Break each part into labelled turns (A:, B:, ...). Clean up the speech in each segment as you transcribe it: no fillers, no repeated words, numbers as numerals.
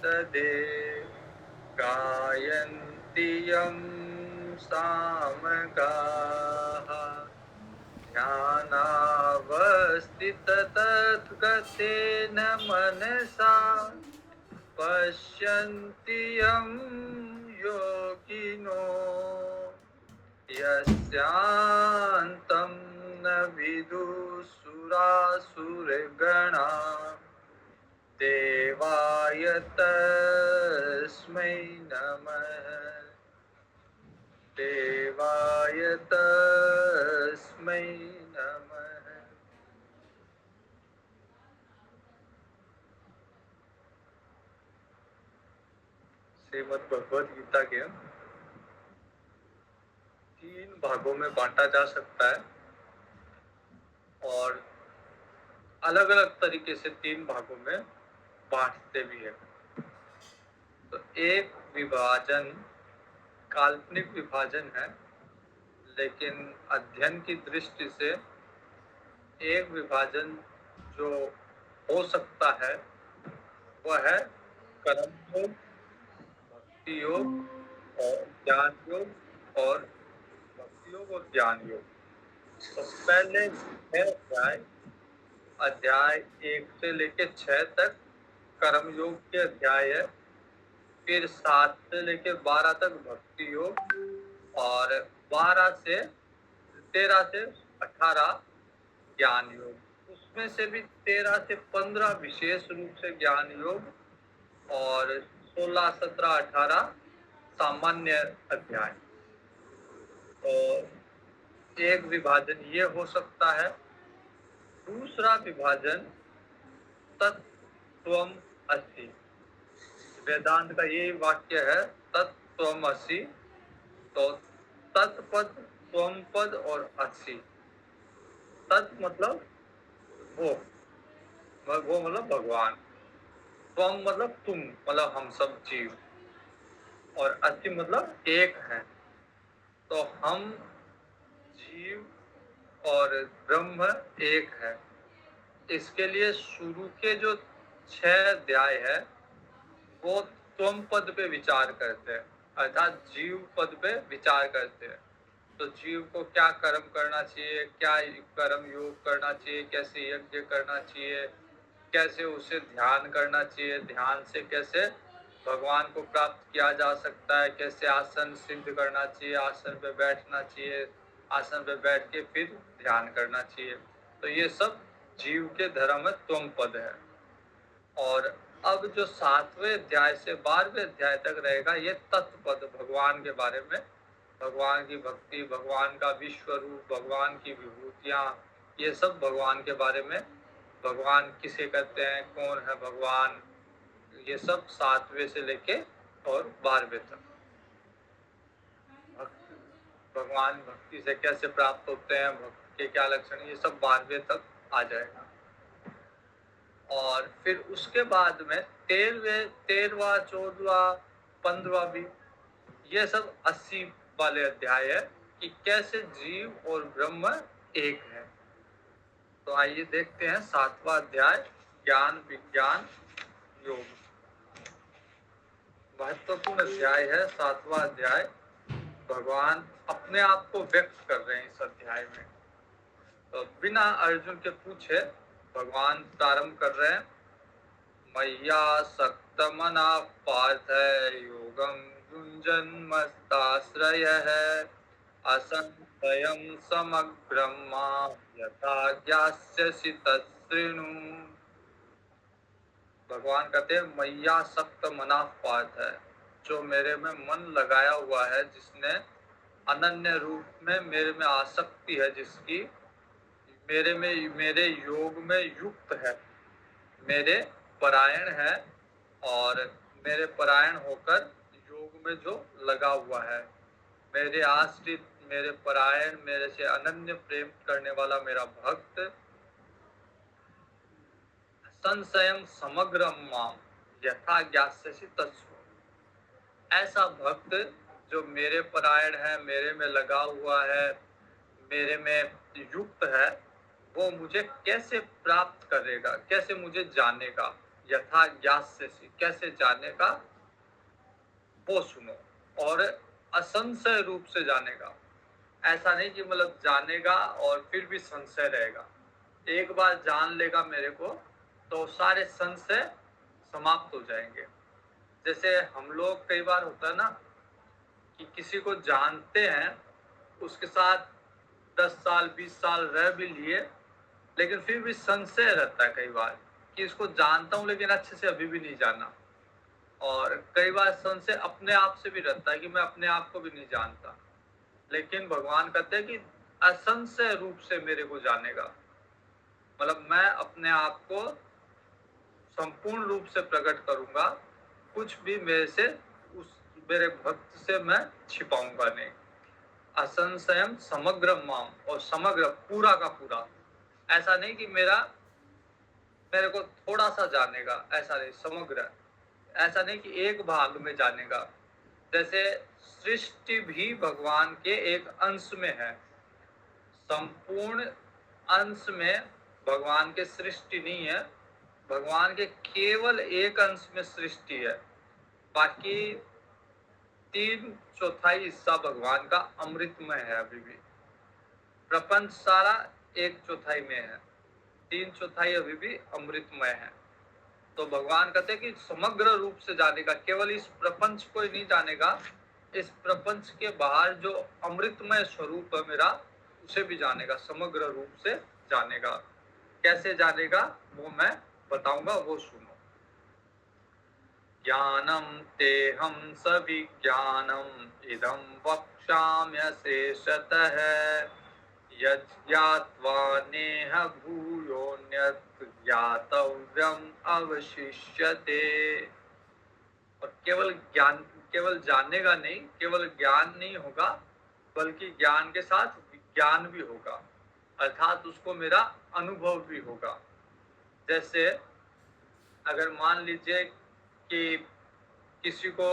A: सदे गायन्ति यं सामगाः ध्यानावस्थिततद्गतेन मनसा पश्यन्ति यं योगिनो यस्यान्तं न विदुसुरासुरगणा देवाय तस्मै नमः देवाय तस्मै नमः। श्रीमद् भगवद गीता के 3 भागों में बांटा जा सकता है और अलग-अलग तरीके से 3 भागों में बांटते भी हैं। तो एक विभाजन काल्पनिक विभाजन है, लेकिन अध्ययन की दृष्टि से एक विभाजन जो हो सकता है वह है कर्म योग, भक्ति योग और ज्ञान योग और भक्ति योग और ज्ञान योग। तो पहले 6 अध्याय 1 से लेके 6 तक कर्म योग के अध्याय है, फिर 7 से लेके 12 तक भक्ति योग और 13 से 18 ज्ञान योग। उसमें से भी 13 से 15 विशेष रूप से ज्ञान योग और 16, 17, 18 सामान्य अध्याय। तो एक विभाजन ये हो सकता है। दूसरा विभाजन तत्त्वम असि। वेदांत का ये वाक्य है तत्त्वम असि। तो तत्पद, त्वम पद और असि। तत् मतलब वो मतलब भगवान, त्वम मतलब तुम, मतलब हम सब जीव, और असि मतलब एक है। तो हम जीव और ब्रह्म एक है। इसके लिए शुरू के जो 6 अध्याय है वो त्वम पद पे विचार करते हैं, अर्थात जीव पद पे विचार करते हैं। तो जीव को क्या कर्म करना चाहिए, क्या कर्म योग करना चाहिए, कैसे यज्ञ करना चाहिए, कैसे उसे ध्यान करना चाहिए, ध्यान से कैसे भगवान को प्राप्त किया जा सकता है, कैसे आसन सिद्ध करना चाहिए, आसन पे बैठना चाहिए, आसन पे बैठ के फिर ध्यान करना चाहिए। तो ये सब जीव के धर्म में त्वम पद है। और अब जो 7वें अध्याय से 12वें अध्याय तक रहेगा ये तत्पद, भगवान के बारे में, भगवान की भक्ति, भगवान का विश्व रूप, भगवान की विभूतियाँ, ये सब भगवान के बारे में, भगवान किसे कहते हैं, कौन है भगवान, ये सब 7वें से लेके और 12वें तक। भगवान भक्ति से कैसे प्राप्त होते हैं, भक्ति के क्या लक्षण, ये सब 12वें तक आ जाएगा। और फिर उसके बाद में 13वां, 14वां, 15वां भी, ये सब 80 वाले अध्याय है कि कैसे जीव और ब्रह्म एक है। तो आइए देखते हैं 7वां अध्याय ज्ञान विज्ञान योग। महत्वपूर्ण अध्याय है 7वां अध्याय। भगवान अपने आप को व्यक्त कर रहे हैं इस अध्याय में। तो बिना अर्जुन के पूछे भगवान प्रारंभ कर रहे हैं। मय्या सक्तमना पार्थ योगम युञ्जन्मस्ताश्रयः असंशयं समग्रमा यथा ज्ञास्यसि तच्छृणु। भगवान कहते हैं मय्या सक्त मना पार्थ है, जो मेरे में मन लगाया हुआ है, जिसने अनन्य रूप में मेरे में आसक्ति है, जिसकी मेरे योग में युक्त है, मेरे परायण है और मेरे परायण होकर योग में जो लगा हुआ है, मेरे आश्रित, मेरे परायण, मेरे से अनन्य प्रेम करने वाला मेरा भक्त, संशयम समग्रम माम यथा ज्ञास्यसि तच्छृणु। ऐसा भक्त जो मेरे परायण है, मेरे में लगा हुआ है, मेरे में युक्त है, वो मुझे कैसे प्राप्त करेगा, कैसे मुझे जानेगा। यथा ज्ञास्यसि, कैसे जानेगा वो सुनो, और असंशय रूप से जानेगा। ऐसा नहीं कि मतलब जानेगा और फिर भी संशय रहेगा। एक बार जान लेगा मेरे को तो सारे संशय समाप्त हो जाएंगे। जैसे हम लोग कई बार होता है ना कि किसी को जानते हैं, उसके साथ 10 साल 20 साल रह भी लिए, लेकिन फिर भी संशय रहता है कई बार कि इसको जानता हूँ लेकिन अच्छे से अभी भी नहीं जाना। और कई बार संशय अपने आप से भी रहता है कि मैं अपने आप को भी नहीं जानता। लेकिन भगवान कहते हैं कि असंशय रूप से मेरे को जानेगा, मतलब मैं अपने आप को संपूर्ण रूप से प्रकट करूंगा, कुछ भी मेरे से उस मेरे भक्त से मैं छिपाऊंगा नहीं। असंशयम समग्र माम, और समग्र पूरा का पूरा, ऐसा नहीं कि मेरे को थोड़ा सा जानेगा, ऐसा नहीं, समग्र, ऐसा नहीं कि एक भाग में जानेगा। जैसे सृष्टि भी भगवान के एक अंश में है, संपूर्ण अंश में भगवान के सृष्टि नहीं है, भगवान के केवल एक अंश में सृष्टि है। बाकी 3/4 हिस्सा भगवान का अमृतमय है। अभी भी प्रपंच सारा 1/4 में है, 3/4 अभी भी अमृतमय है। तो भगवान कहते हैं कि समग्र रूप से जानेगा, केवल इस प्रपंच को ही नहीं जानेगा, इस प्रपंच के बाहर जो अमृतमय स्वरूप है मेरा, उसे भी जानेगा, समग्र रूप से जानेगा। कैसे जानेगा वो मैं बताऊंगा, वो सुनो। ज्ञानम तेहम सविज्ञानम इदं वक्ष्याम्यशेषतः, यज्ञात्वा नेह भूयोऽन्यत् ज्ञातव्यम् अवशिष्यते। और केवल जानेगा नहीं, केवल ज्ञान नहीं होगा, बल्कि ज्ञान के साथ विज्ञान भी होगा, अर्थात उसको मेरा अनुभव भी होगा। जैसे अगर मान लीजिए कि किसी को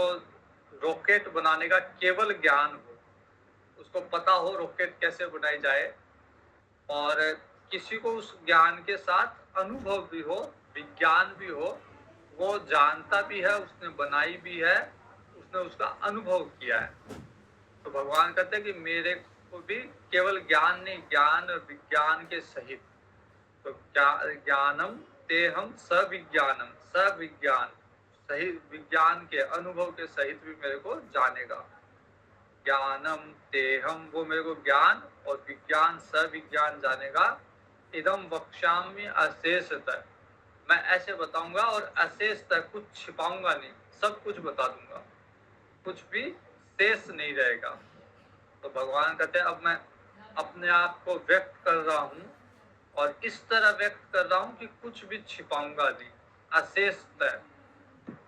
A: रॉकेट बनाने का केवल ज्ञान हो, उसको पता हो रॉकेट कैसे बनाई जाए, और किसी को उस ज्ञान के साथ अनुभव भी हो, विज्ञान भी हो, वो जानता भी है, उसने बनाई भी है, उसने उसका अनुभव किया है, तो भगवान कहते हैं कि मेरे को भी केवल ज्ञान नहीं, ज्ञान और विज्ञान के सहित, तो ज्ञानम तेहम सविज्ञानम, सविज्ञान सही विज्ञान के अनुभव के सहित भी मेरे को जानेगा। ज्ञानम तेहम, वो मेरे को ज्ञान और विज्ञान सविज्ञान जानेगा। इदम वक्ष्यामि अशेषतः, मैं ऐसे बताऊंगा और अशेषतः, कुछ छिपाऊंगा नहीं, सब कुछ बता दूंगा, कुछ भी शेष नहीं रहेगा। तो भगवान कहते हैं अब मैं अपने आप को व्यक्त कर रहा हूँ, और इस तरह व्यक्त कर रहा हूँ कि कुछ भी छिपाऊंगा नहीं, अशेषतः।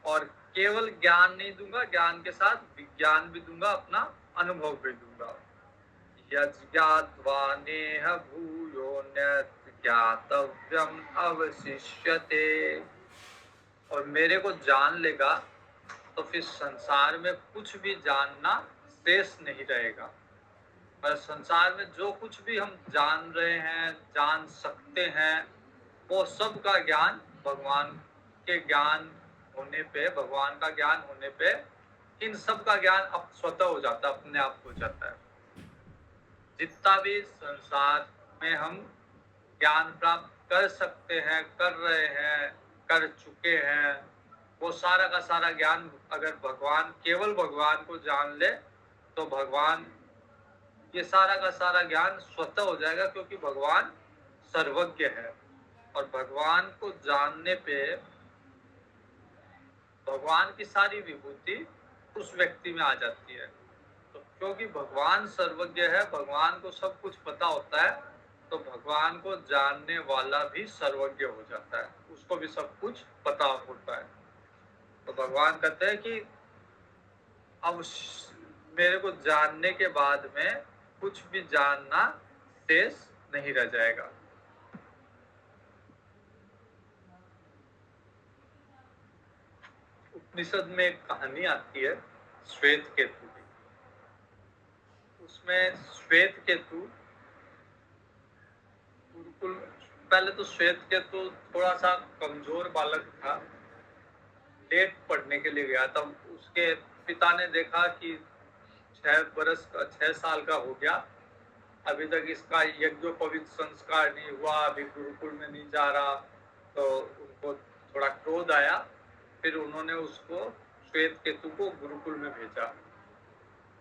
A: और केवल ज्ञान नहीं दूंगा, ज्ञान के साथ विज्ञान भी दूंगा, अपना अनुभव भी दूंगा। यज्ञात्वा नेह भूयोऽन्यत् ज्ञातव्यम् अवशिष्यते। और मेरे को जान लेगा तो फिर संसार में कुछ भी जानना शेष नहीं रहेगा। पर संसार में जो कुछ भी हम जान रहे हैं, जान सकते हैं, वो सब का ज्ञान भगवान के ज्ञान होने पे, भगवान का ज्ञान होने पे इन सब का ज्ञान अब स्वतः हो जाता है, अपने आप हो जाता है। जितना भी संसार में हम ज्ञान प्राप्त कर सकते हैं, कर रहे हैं, कर चुके हैं, वो सारा का सारा ज्ञान अगर भगवान, केवल भगवान को जान ले तो भगवान, ये सारा का सारा ज्ञान स्वतः हो जाएगा, क्योंकि भगवान सर्वज्ञ है। और भगवान को जानने पे भगवान की सारी विभूति उस व्यक्ति में आ जाती है। तो क्योंकि भगवान सर्वज्ञ है, भगवान को सब कुछ पता होता है, तो भगवान को जानने वाला भी सर्वज्ञ हो जाता है, उसको भी सब कुछ पता होता है। तो भगवान कहते हैं कि अब मेरे को जानने के बाद में कुछ भी जानना शेष नहीं रह जाएगा। उपनिषद में एक कहानी आती है श्वेत केतु की। उसमें श्वेत केतु बिल्कुल, पहले तो श्वेत केतु थोड़ा सा कमजोर बालक था, लेट पढ़ने के लिए गया, तब उसके पिता ने देखा कि 6 साल का हो गया, अभी तक इसका यज्ञोपवीत संस्कार नहीं हुआ, अभी गुरुकुल में नहीं जा रहा, तो उनको थोड़ा क्रोध आया। फिर उन्होंने उसको श्वेत केतु को गुरुकुल में भेजा।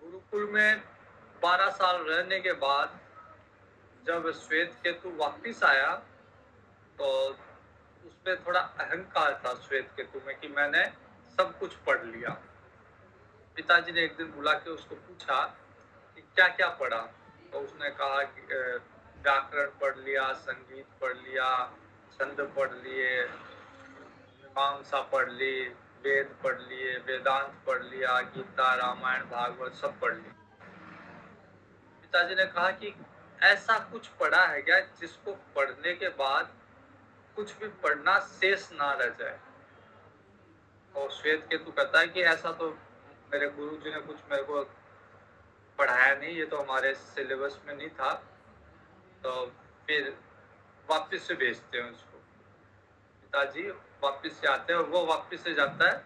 A: गुरुकुल में 12 साल रहने के बाद जब श्वेत केतु वापिस आया तो उसमें थोड़ा अहंकार था श्वेत केतु में कि मैंने सब कुछ पढ़ लिया। पिताजी ने एक दिन बुला के उसको पूछा कि क्या क्या पढ़ा, तो उसने कहा कि व्याकरण पढ़ लिया, संगीत पढ़ लिया, छंद पढ़ लिए, मीमांसा पढ़ ली, वेद पढ़ लिए, वेदांत पढ़ लिया, गीता, रामायण, भागवत सब पढ़ लिया। पिताजी ने कहा कि ऐसा कुछ पढ़ा है क्या जिसको पढ़ने के बाद कुछ भी पढ़ना शेष ना रह जाए? और श्वेत केतु कहता है कि ऐसा तो मेरे गुरुजी ने कुछ मेरे को पढ़ाया नहीं, ये तो हमारे सिलेबस में नहीं था। तो फिर वापस से भेजते हैं उसको। पिताजी वापस से आते हैं और वो वापस से जाता है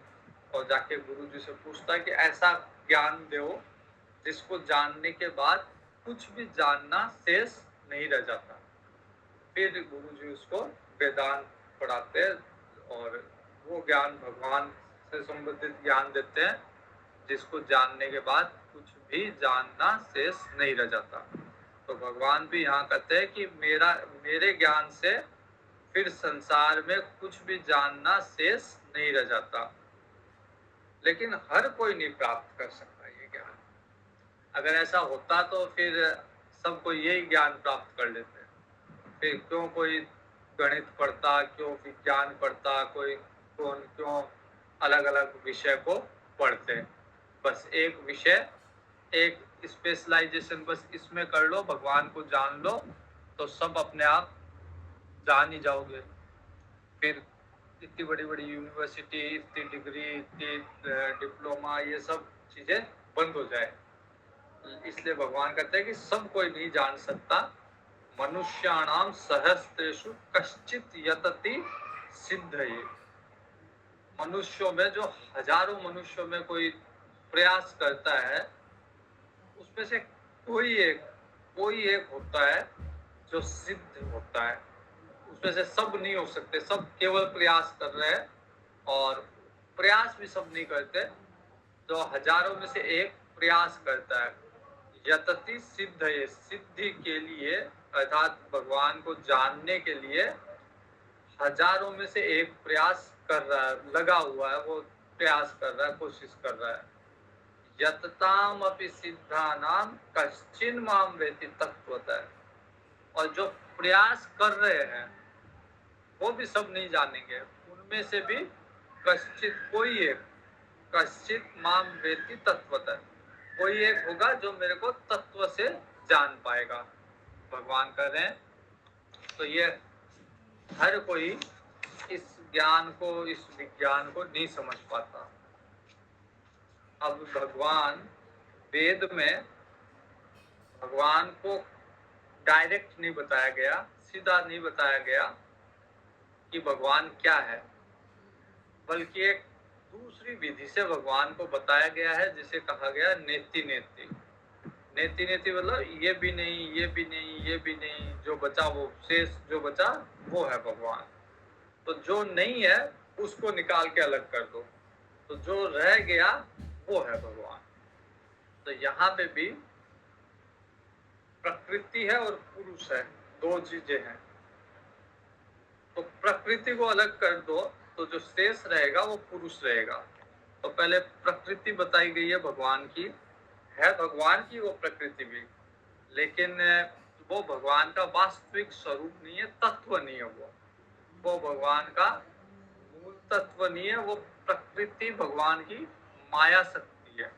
A: और जाके गुरुजी से पूछता है कि ऐसा ज्ञान दो जिसको जानने के बाद कुछ भी जानना शेष नहीं रह जाता। फिर गुरुजी उसको वेदांत पढ़ाते हैं और वो ज्ञान भगवान से संबंधित ज्ञान देते हैं जिसको जानने के बाद कुछ भी जानना शेष नहीं रह जाता। तो भगवान भी यहाँ कहते हैं कि मेरे ज्ञान से फिर संसार में कुछ भी जानना शेष नहीं रह जाता। लेकिन हर कोई नहीं प्राप्त कर सकता ये ज्ञान। अगर ऐसा होता तो फिर सबको यही ज्ञान प्राप्त कर लेते। फिर क्यों कोई गणित पढ़ता, क्यों विज्ञान पढ़ता, क्यों अलग अलग विषय को पढ़ते। बस एक विषय, एक स्पेशलाइजेशन बस इसमें कर लो, भगवान को जान लो, तो सब अपने आप जान ही जाओगे। फिर इतनी बड़ी बड़ी यूनिवर्सिटी, इतनी डिग्री, इतनी डिप्लोमा, ये सब चीजें बंद हो जाए। इसलिए भगवान कहते हैं कि सब कोई नहीं जान सकता। मनुष्याणाम सहस्रेषु कश्चित यतति सिद्धये। मनुष्यों में जो हजारों मनुष्यों में कोई प्रयास करता है, उसमें से कोई एक होता है जो सिद्ध होता है। उसमें से सब नहीं हो सकते, सब केवल प्रयास कर रहे हैं और प्रयास भी सब नहीं करते। जो हजारों में से एक प्रयास करता है, यतति सिद्धये, सिद्धि के लिए अर्थात भगवान को जानने के लिए हजारों में से एक प्रयास कर रहा है, लगा हुआ है, वो प्रयास कर रहा है, कोशिश कर रहा है। यतताम अपि सिद्धानाम कश्चिन माम वेति तत्वतः। और जो प्रयास कर रहे हैं वो भी सब नहीं जानेंगे, उनमें से भी कश्चित माम वेति तत्वतः, कोई एक होगा जो मेरे को तत्व से जान पाएगा, भगवान कर रहे हैं। तो ये हर कोई इस ज्ञान को, इस विज्ञान को नहीं समझ पाता। अब भगवान वेद में भगवान को डायरेक्ट नहीं बताया गया, सीधा नहीं बताया गया कि भगवान क्या है, बल्कि एक दूसरी विधि से भगवान को बताया गया है, जिसे कहा गया नेति नेति। नेति नेति मतलब ये भी नहीं, ये भी नहीं, ये भी नहीं, जो बचा वो शेष, जो बचा वो है भगवान। तो जो नहीं है उसको निकाल के अलग कर दो, तो जो रह गया वो है भगवान। तो यहाँ पे भी प्रकृति है और पुरुष है, दो चीजें हैं। तो प्रकृति को अलग कर दो तो जो शेष रहेगा वो पुरुष रहेगा। तो पहले प्रकृति बताई गई है भगवान की, है भगवान की वो प्रकृति भी, लेकिन वो भगवान का वास्तविक स्वरूप नहीं है, तत्व नहीं है वो भगवान का मूल तत्व नहीं है। वो प्रकृति भगवान की माया शक्ति है।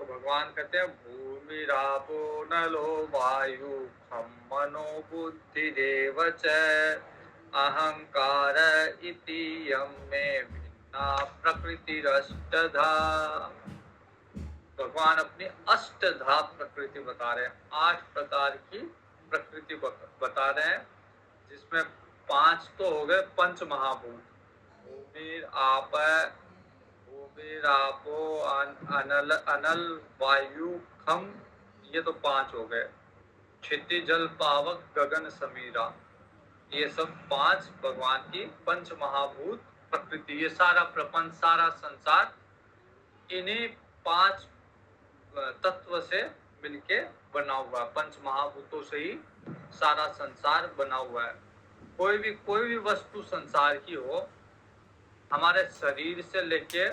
A: तो भगवान कहते हैं भूमि रापो नलो वायु खम मनो बुद्धिरेव च अहंकार इति यम में भिन्ना प्रकृतिरष्टधा। भगवान अपनी अष्टधा प्रकृति बता रहे हैं, 8 प्रकार की प्रकृति बता रहे हैं, जिसमें 5 तो हो गए पंच महाभूत, भूमि आप तेजापो अनल अनल वायु खम, ये तो 5 हो गए। क्षिति जल पावक गगन समीरा, ये सब 5 भगवान की पंच महाभूत प्रकृति। ये सारा प्रपंच, सारा संसार इन्हीं 5 तत्व से मिलके बना हुआ है। पंच महाभूतों से ही सारा संसार बना हुआ है। कोई भी वस्तु संसार की हो, हमारे शरीर से लेके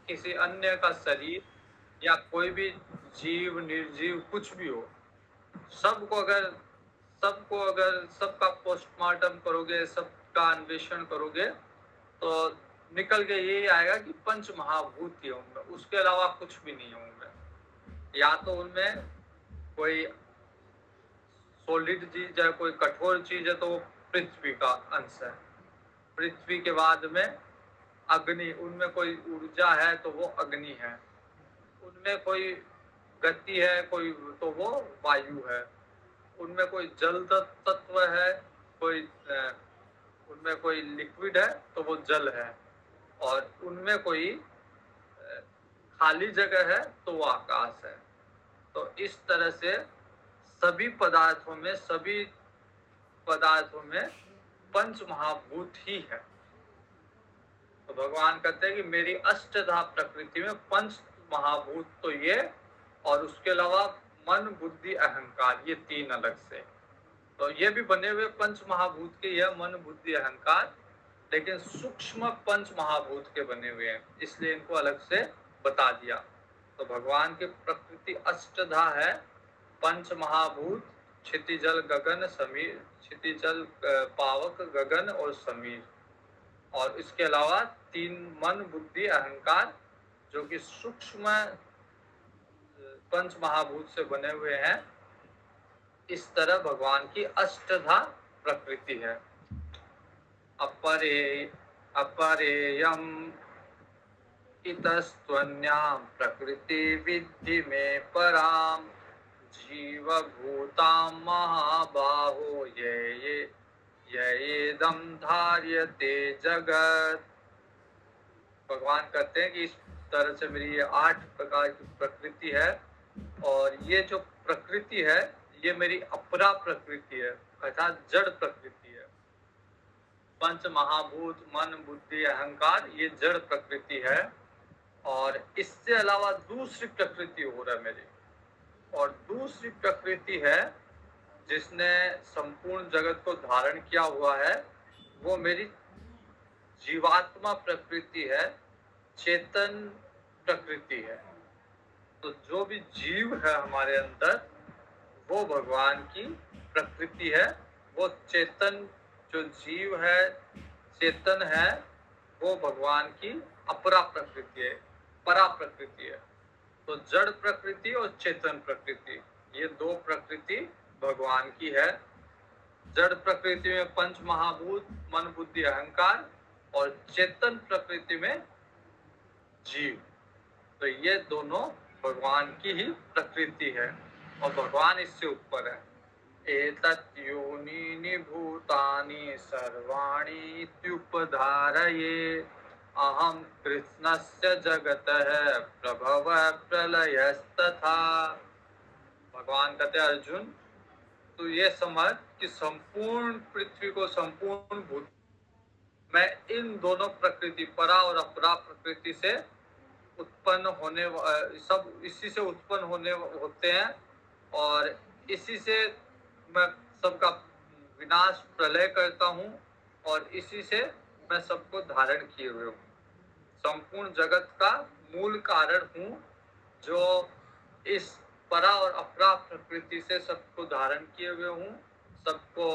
A: किसी अन्य का शरीर, या कोई भी जीव निर्जीव कुछ भी हो, सबको अगर सबका पोस्टमार्टम करोगे, सबका अन्वेषण करोगे, तो निकल के यही आएगा कि पंच महाभूत ही होंगे, उसके अलावा कुछ भी नहीं होंगे। या तो उनमें कोई सॉलिड चीज है, कोई कठोर चीज है, तो वो पृथ्वी का अंश है। पृथ्वी के बाद में अग्नि, उनमें कोई ऊर्जा है तो वो अग्नि है। उनमें कोई गति है कोई, तो वो वायु है। उनमें कोई जल तत्व है, उनमें कोई लिक्विड है तो वो जल है। और उनमें कोई खाली जगह है तो वो आकाश है। तो इस तरह से सभी पदार्थों में पंच महाभूत ही है। तो भगवान कहते हैं कि मेरी अष्टधा प्रकृति में पंच महाभूत तो ये, और उसके अलावा मन बुद्धि अहंकार, ये 3 अलग से। तो ये भी बने हुए पंच महाभूत के, यह मन बुद्धि अहंकार, लेकिन सूक्ष्म पंच महाभूत के बने हुए हैं, इसलिए इनको अलग से बता दिया। तो भगवान की प्रकृति अष्टधा है, पंच महाभूत, क्षितिजल गगन समीर, क्षितिजल पावक गगन और समीर, और इसके अलावा 3 मन बुद्धि अहंकार, जो कि सूक्ष्म पंच महाभूत से बने हुए हैं। इस तरह भगवान की अष्टधा प्रकृति है। अपरेयम इतस्त्वन्यां प्रकृति विद्धि में पराम, जीवभूतां महाबाहो येदं धार्यते जगत। भगवान कहते हैं कि इस तरह से मेरी ये 8 प्रकार की प्रकृति है, और ये जो प्रकृति है ये मेरी अपरा प्रकृति है, अर्थात जड़ प्रकृति है। पंच महाभूत मन बुद्धि अहंकार, ये जड़ प्रकृति है। और इससे अलावा दूसरी प्रकृति हो रहा है मेरी, और दूसरी प्रकृति है जिसने संपूर्ण जगत को धारण किया हुआ है, वो मेरी जीवात्मा प्रकृति है, चेतन प्रकृति है। तो जो भी जीव है हमारे अंदर, वो भगवान की प्रकृति है। वो चेतन जो जीव है, चेतन है, वो भगवान की अपरा प्रकृति है, परा प्रकृति है। तो जड़ प्रकृति और चेतन प्रकृति, ये 2 प्रकृति भगवान की है। जड़ प्रकृति में पंच महाभूत मन बुद्धि अहंकार, और चेतन प्रकृति में जीव। तो ये दोनों भगवान की ही प्रकृति है, और भगवान इससे ऊपर है। एतत् योनीनि भूतानि सर्वाणि इत्युपधारये, अहम कृष्णस्य जगतः प्रभवः प्रलयस्तथा। भगवान कहते हैं अर्जुन, तो ये समझ कि संपूर्ण पृथ्वी को, संपूर्ण भूत, मैं इन दोनों प्रकृति, परा और अपरा प्रकृति से उत्पन्न होने, सब इसी से उत्पन्न होते हैं, और इसी से मैं सबका विनाश प्रलय करता हूँ, और इसी से मैं सबको धारण किए हुए हूँ। संपूर्ण जगत का मूल कारण हूँ, जो इस परा और अपरा प्रकृति से सबको धारण किए हुए हूँ, सबको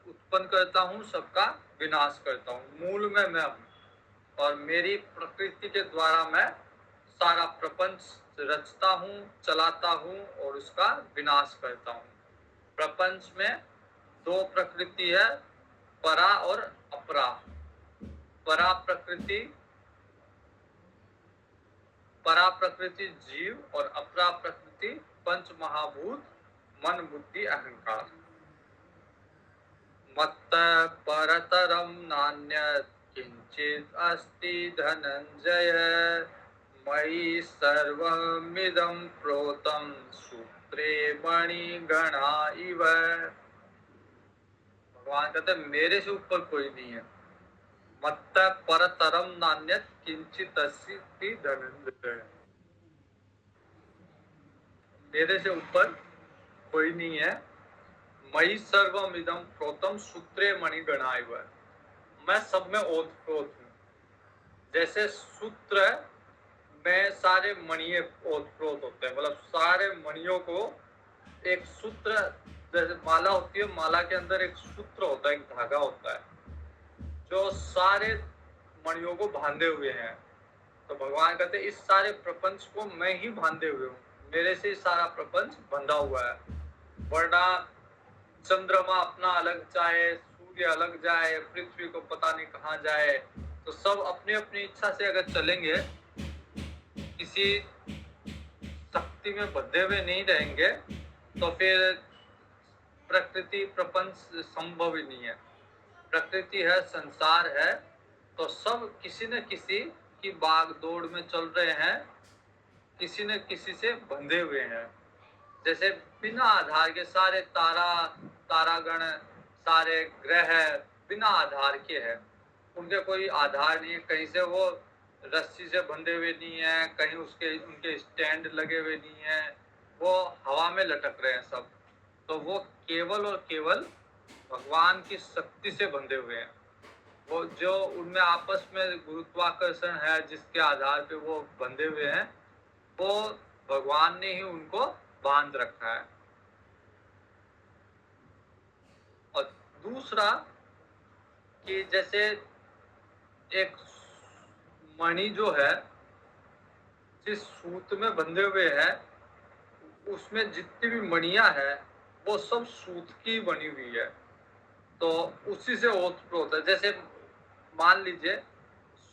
A: उत्पन्न करता हूँ, सबका विनाश करता हूँ। मूल में मैं हूँ, और मेरी प्रकृति के द्वारा मैं सारा प्रपंच रचता हूँ, चलाता हूँ, और उसका विनाश करता हूँ। प्रपंच में 2 प्रकृति है, परा और अपरा। परा प्रकृति जीव, और अपरा प्रकृति पंच महाभूत मन बुद्धि अहंकार। मत्तः परतरं नान्यत् किंचित् अस्ति धनंजय, मयि सर्वमिदं प्रोतं सूत्रे मणिगणा इव। भगवान कहते हैं मेरे से ऊपर कोई नहीं है। मत्तः परतरम नान्यत् किंचित् अस्ति धनंजय। मेरे से ऊपर कोई नहीं है। मयि सर्वम इदं प्रोतम सूत्रे मणिगणा इव। मैं सब में ओतप्रोत हूँ। जैसे सूत्र में सारे मणिये ओतप्रोत होते हैं, मतलब सारे मणियों को एक सूत्र, जैसे माला होती है, माला के अंदर एक सूत्र होता है, एक धागा होता है जो सारे मणियों को बांधे हुए हैं। तो भगवान कहते हैं इस सारे प्रपंच को मैं ही बांधे हुए हूँ, मेरे से सारा प्रपंच बंधा हुआ है। वरना चंद्रमा अपना अलग जाए, सूर्य अलग जाए, पृथ्वी को पता नहीं कहाँ जाए, तो सब अपनी अपनी इच्छा से अगर चलेंगे, किसी शक्ति में बंधे हुए नहीं रहेंगे, तो फिर प्रकृति प्रपंच संभव ही नहीं है। प्रकृति है, संसार है, तो सब किसी न किसी की बागडोर में चल रहे हैं, किसी न किसी से बंधे हुए हैं। जैसे बिना आधार के सारे तारागण, सारे ग्रह बिना आधार के हैं, उनके कोई आधार नहीं है। कहीं से वो रस्सी से बंधे हुए नहीं है, कहीं उनके स्टैंड लगे हुए नहीं है, वो हवा में लटक रहे हैं सब। तो वो केवल और केवल भगवान की शक्ति से बंधे हुए हैं। वो जो उनमें आपस में गुरुत्वाकर्षण है, जिसके आधार पे वो बंधे हुए हैं, वो भगवान ने ही उनको बांध रखा है। और दूसरा कि जैसे एक मणि जो है, जिस सूत में बंधे हुए है, उसमें जितनी भी मणियां है वो सब सूत की बनी हुई है, तो उसी से ओतप्रोत है। जैसे मान लीजिए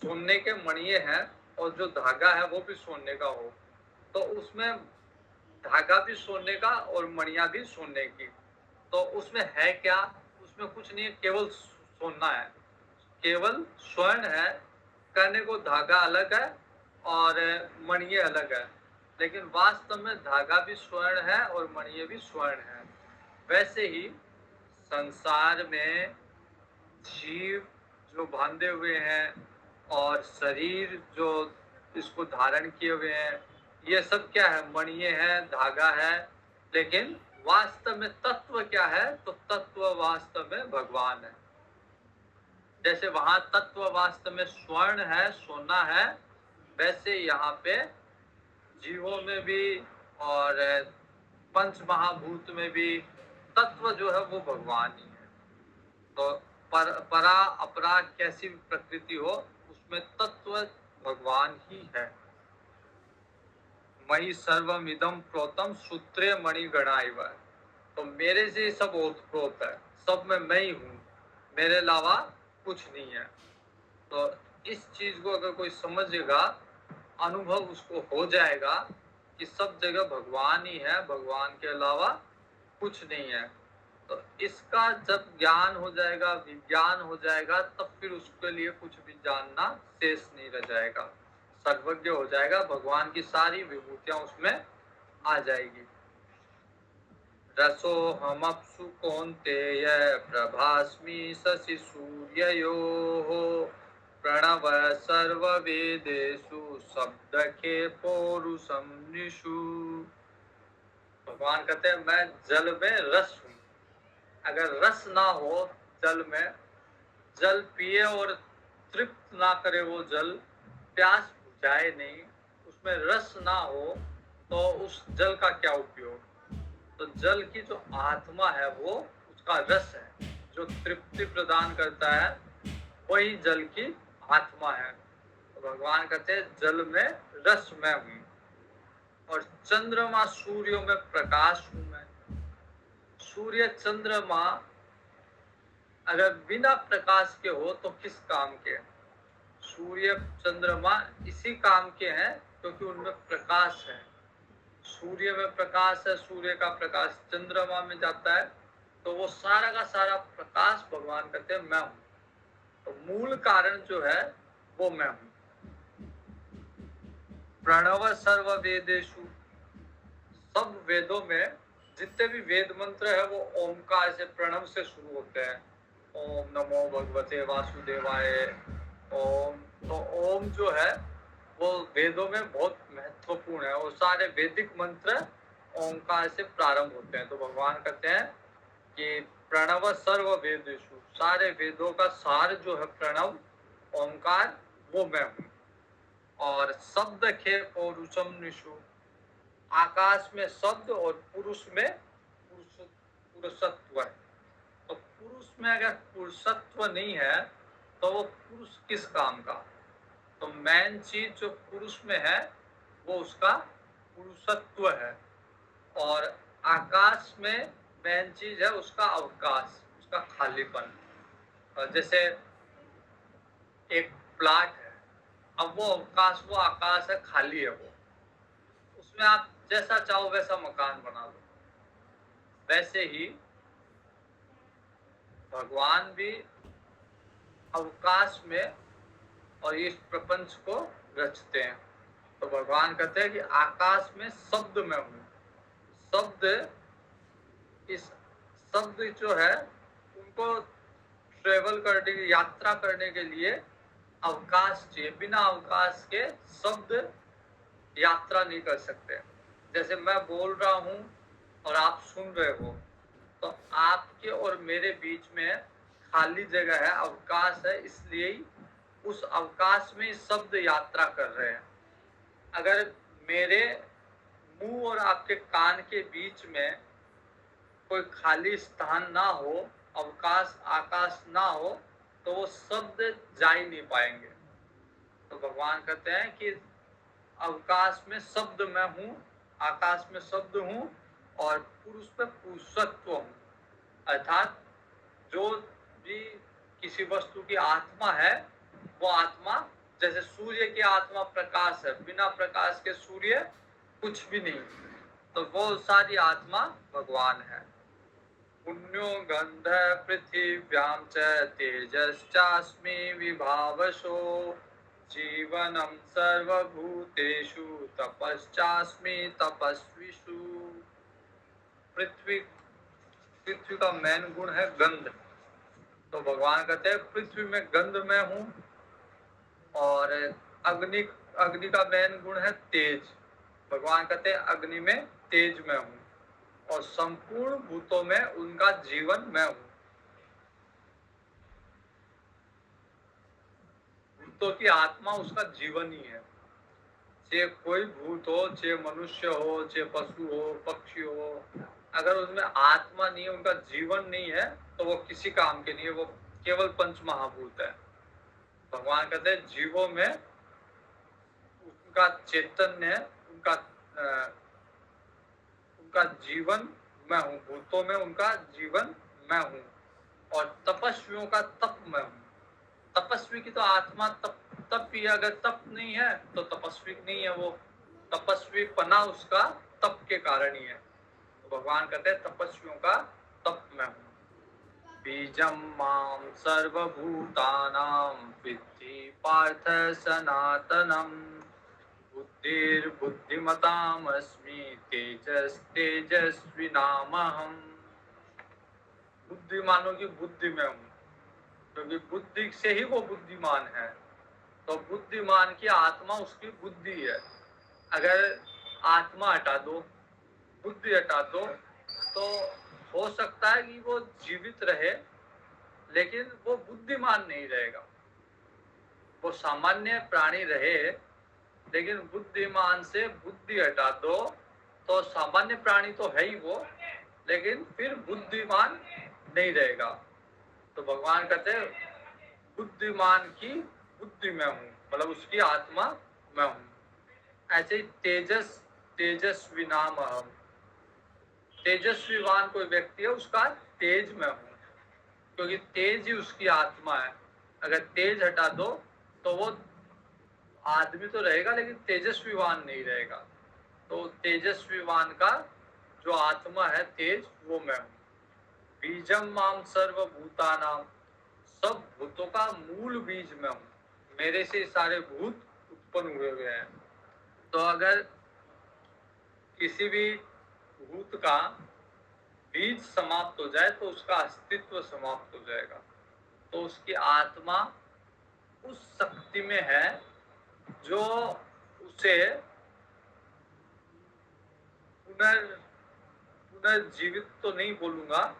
A: सोने के मणिये हैं और जो धागा है वो भी सोने का हो, तो उसमें धागा भी सोने का और मणियां भी सोने की, तो उसमें है क्या? उसमें कुछ नहीं है, केवल सोना है, केवल स्वर्ण है। कहने को धागा अलग है और मणिये अलग है, लेकिन वास्तव में धागा भी स्वर्ण है और मणिये भी स्वर्ण है। वैसे ही संसार में जीव जो बांधे हुए हैं और शरीर जो इसको धारण किए हुए हैं, ये सब क्या है? मणिये है, धागा है। लेकिन वास्तव में तत्व क्या है? तो तत्व वास्तव में भगवान है। जैसे वहां तत्व वास्तव में स्वर्ण है, सोना है, वैसे यहाँ पे जीवों में भी और पंच महाभूत में भी तत्व जो है वो भगवान ही है। तो परा अपरा कैसी भी प्रकृति हो, उसमें तत्व भगवान ही है। मयि सर्वमिदं प्रोतम सूत्रे मणिगणा इव। तो मेरे से सब ओतप्रोत है, सब में मैं ही हूँ, मेरे अलावा कुछ नहीं है। तो इस चीज को अगर कोई समझेगा, अनुभव उसको हो जाएगा कि सब जगह भगवान ही है, भगवान के अलावा कुछ नहीं है। तो इसका जब ज्ञान हो जाएगा, विज्ञान हो जाएगा, तब फिर उसके लिए कुछ भी जानना शेष नहीं रह जाएगा, सर्वज्ञ हो जाएगा, भगवान की सारी विभूतियां उसमें आ जाएगी। रसो हमअप्सु कौन्तेय प्रभास्मि शशि सूर्ययोः प्रणव सर्ववेदेषु शब्दके पौरुषं निषु। भगवान कहते हैं मैं जल में रस हूँ। अगर रस ना हो जल में, जल पिए और तृप्त ना करे वो जल, प्यास बुझाए नहीं, उसमें रस ना हो, तो उस जल का क्या उपयोग? तो जल की जो आत्मा है वो उसका रस है, जो तृप्ति प्रदान करता है, वही जल की आत्मा है। तो भगवान कहते हैं जल में रस मैं हूँ, और चंद्रमा सूर्यों में प्रकाश हूँ मैं। सूर्य चंद्रमा अगर बिना प्रकाश के हो तो किस काम के? सूर्य चंद्रमा इसी काम के हैं क्योंकि उनमें प्रकाश है। सूर्य में प्रकाश है, सूर्य का प्रकाश चंद्रमा में जाता है, तो वो सारा का सारा प्रकाश भगवान कहते हैं मैं हूँ। तो मूल कारण जो है वो मैं हूँ। प्रणव सर्व वेदेषु, सब वेदों में जितने भी वेद मंत्र है वो ओमकार से, प्रणव से शुरू होते हैं। ओम नमो भगवते वासुदेवाय। ओम, तो ओम जो है वो वेदों में बहुत महत्वपूर्ण है और सारे वैदिक मंत्र ओमकार से प्रारंभ होते हैं। तो भगवान कहते हैं कि प्रणव सर्व वेदेषु, सारे वेदों का सार जो है प्रणव ओमकार, वो मैं हूँ। और शब्द खे पौरुषम निशु, आकाश में शब्द और पुरुष में पुरुषत्व है। तो पुरुष में अगर पुरुषत्व नहीं है तो वो पुरुष किस काम का? तो मेन चीज जो पुरुष में है वो उसका पुरुषत्व है, और आकाश में मेन चीज है उसका अवकाश, उसका खालीपन। और जैसे एक प्लाट है, अब वो अवकाश, वो आकाश है, खाली है, वो उसमें आप जैसा चाहो वैसा मकान बना लो। वैसे ही भगवान भी अवकाश में और इस प्रपंच को रचते हैं। तो भगवान कहते हैं कि आकाश में शब्द में हूँ। शब्द, इस शब्द जो है उनको ट्रेवल करने की, यात्रा करने के लिए अवकाश चाहिए। बिना अवकाश के शब्द यात्रा नहीं कर सकते। जैसे मैं बोल रहा हूँ और आप सुन रहे हो, तो आपके और मेरे बीच में खाली जगह है, अवकाश है, इसलिए ही उस अवकाश में शब्द यात्रा कर रहे हैं। अगर मेरे मुंह और आपके कान के बीच में कोई खाली स्थान ना हो, अवकाश, आकाश ना हो, तो वो शब्द जा ही नहीं पाएंगे। तो भगवान कहते हैं कि अवकाश में शब्द मैं हूँ, आकाश में शब्द हूँ, और पुरुष पे पुरुषत्व हूँ। अर्थात जो भी किसी वस्तु की आत्मा है, वो आत्मा, जैसे सूर्य की आत्मा प्रकाश है, बिना प्रकाश के सूर्य कुछ भी नहीं, तो वो सारी आत्मा भगवान है। पुण्यो गंध पृथिव्यां च तेजश्चास्मि विभावशो, जीवनम सर्वभूतेषु तपश्चास्मि तपस्विषु। पृथ्वी, पृथ्वी का मेन गुण है गंध। तो भगवान कहते हैं पृथ्वी में गंध में हूँ, और अग्नि, अग्नि का मेन गुण है तेज। भगवान कहते हैं अग्नि में तेज में हूँ, और संपूर्ण भूतों में उनका जीवन मैं हूँ। भूतों की आत्मा उसका जीवन ही है। चाहे कोई भूत हो, चाहे मनुष्य हो, चाहे पशु हो, पक्षी हो, अगर उसमें आत्मा नहीं है, उनका जीवन नहीं है, तो वो किसी काम के नहीं है, वो केवल पंच महाभूत है। भगवान कहते हैं जीवों में उनका चैतन्य, उनका उनका जीवन मैं हूँ, भूतों में उनका जीवन मैं हूँ, और तपस्वियों का तप मैं हूँ। तपस्वी की तो आत्मा तप ही, अगर तप नहीं है तो तपस्वी नहीं है। वो तपस्वी पना उसका तप के कारण ही है। तो भगवान कहते हैं तपस्वियों का तप मैं हूँ। बीजम माम सर्वभूतानां विद्धि पार्थ सनातनम, बुद्धिर्बुद्धिमतामस्मि तेजस्तेजस्विनामहम्। बुद्धिमानों की बुद्धि में हूँ, क्योंकि बुद्धि से ही वो बुद्धिमान है। तो बुद्धिमान की आत्मा उसकी बुद्धि है। अगर आत्मा हटा दो, बुद्धि हटा दो, तो हो सकता है कि वो जीवित रहे, लेकिन वो बुद्धिमान नहीं रहेगा। वो सामान्य प्राणी रहे, लेकिन बुद्धिमान से बुद्धि हटा दो तो सामान्य प्राणी तो है ही वो, लेकिन फिर बुद्धिमान नहीं रहेगा। तो भगवान कहते हैं बुद्धिमान की बुद्धि में हूँ, मतलब उसकी आत्मा मैं हूँ। ऐसे ही तेजस्वी नाम अहम, तेजस्वीवान कोई व्यक्ति है, उसका तेज में हूँ, क्योंकि तेज ही उसकी आत्मा है। अगर तेज हटा दो तो वो आदमी तो रहेगा, लेकिन तेजस्वीवान नहीं रहेगा। तो तेजस्वीवान का जो आत्मा है तेज, वो मैं हूँ। बीजम माम सर्वभूतानाम, सब भूतों का मूल बीज मैं हूँ। मेरे से सारे भूत उत्पन्न हुए हैं। तो अगर किसी भी भूत का बीज समाप्त हो जाए तो उसका अस्तित्व समाप्त हो जाएगा। तो उसकी आत्मा उस शक्ति में है जो उसे पुनर्जीवित तो नहीं बोलूंगा,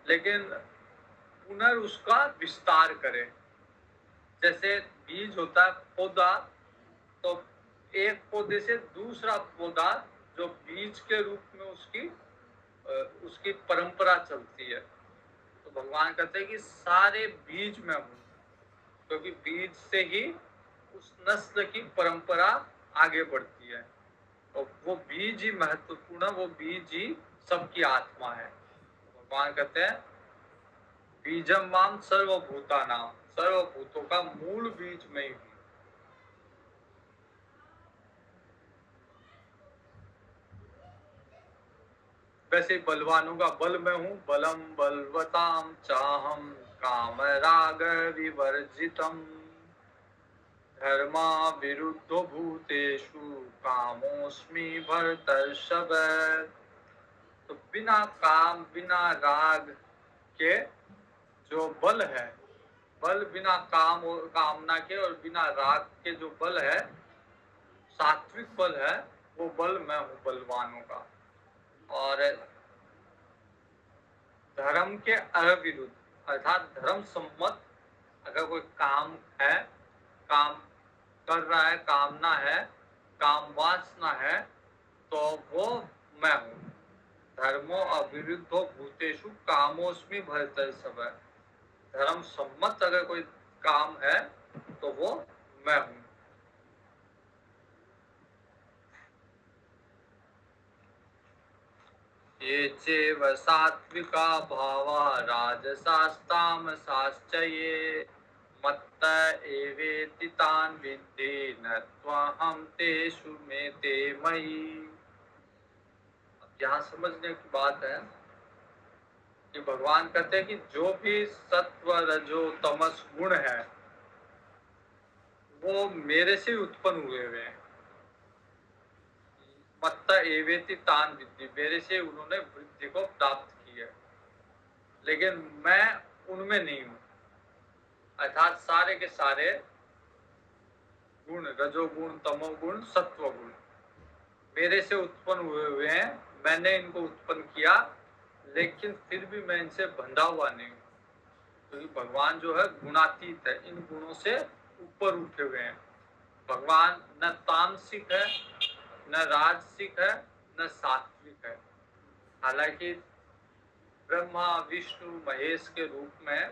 A: लेकिन उसका विस्तार करे। जैसे बीज होता है पौधा, तो एक पौधे से दूसरा पौधा जो बीज के रूप में उसकी परंपरा चलती है। तो भगवान कहते हैं कि सारे बीज में हूँ, क्योंकि बीज से ही उस नस्ल की परंपरा आगे बढ़ती है। और वो बीज ही महत्वपूर्ण है, वो बीज ही सबकी आत्मा है। भगवान कहते हैं बीजम माम सर्वभूता नाम, सर्वभूतों का मूल बीज में ही हूँ। वैसे बलवानों का बल में हूँ, बलम बलवताम चाहम काम राग विवर्जितम धर्मा विरुद्धो भूतेषु कामोस्मि भरतर्षभ। तो बिना काम बिना राग के जो बल है, बल बिना काम और कामना के और बिना राग के जो बल है, सात्विक बल है, वो बल मैं हूँ बलवानों का। और धर्म के अविरुद्ध अर्थात धर्म सम्मत अगर कोई काम है, काम कर रहा है, कामना है, काम वासना है, तो वो मैं हूँ। धर्मो अविरुद्धो भूतेषु कामोस्मि भरतर्षभ। धर्म सम्मत अगर कोई काम है तो वो मैं हूँ। ये चैव सात्विका भावा राजसास्तामसाश्च ये मत्त एवेति तान् विद्धि न त्वहं तेषु मे ते मयि। अब यहाँ समझने की बात है कि भगवान कहते हैं कि जो भी सत्व रजो तमस गुण है वो मेरे से उत्पन्न हुए हैं। मत्त एवेति तान विद्धि, मेरे से उन्होंने वृद्धि को प्राप्त की है, लेकिन मैं उनमें नहीं हूं। अर्थात सारे के सारे गुण, रजोगुण तमोगुण सत्वगुण मेरे से उत्पन्न हुए हैं। मैंने इनको उत्पन्न किया, लेकिन फिर भी मैं इनसे बंधा हुआ नहीं हूँ, क्योंकि भगवान जो है गुणातीत है, इन गुणों से ऊपर उठे हुए हैं। भगवान न तामसिक है, न राजसिक है, न सात्विक है। हालांकि ब्रह्मा विष्णु महेश के रूप में